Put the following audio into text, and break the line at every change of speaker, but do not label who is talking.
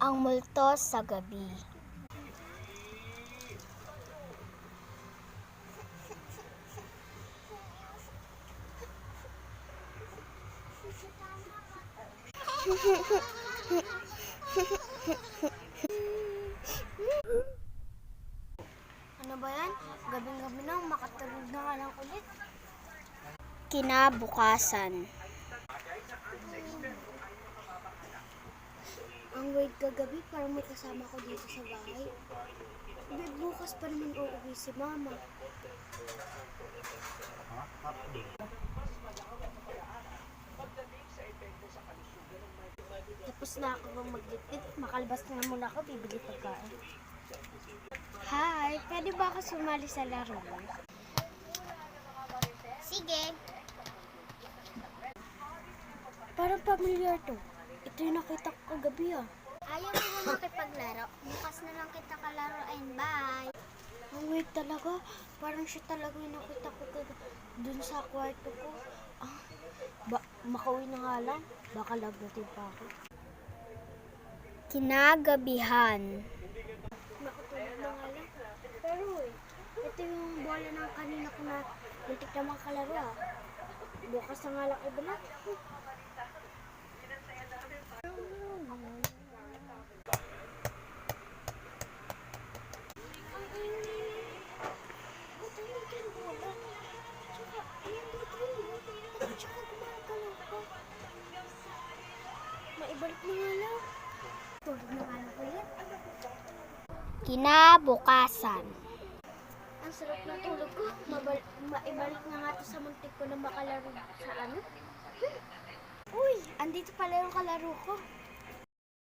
Ang multo sa gabi. Ano ba yan? Gabing-gabi na, makatulog na nga lang ulit. Kinabukasan. Ang wait kagabi, parang may kasama ko dito sa bahay. Bukas pa naman uuwi si Mama. Tapos na ako maglitid. Makalabas na muna ako, bibili pagkain. Hi! Pwede ba ako sumali sa laro? Sige! Parang familiar to. Ito yung nakita ko kagabi ah. Ayaw mo ba makipaglaro? Bukas na lang kita kalaroin. Bye! Ang weird talaga. Parang siya talaga yung nakita ko dun sa kwarto ko. Makauwi na nga lang. Baka labutin pa ako. Kinagabihan. Nakatulog na nga lang. Pero ito yung bola ng kanina ko na muntik na makalaro ah. Bukas na nga lang ibalik. Maibalik na nga lang. Tulog na nga lang ulit. Kinabukasan. Ang sarap na tulog ko. Maibalik na nga to sa muntik ko na makalaro sa ano. Uy, andito pala yung kalaro ko.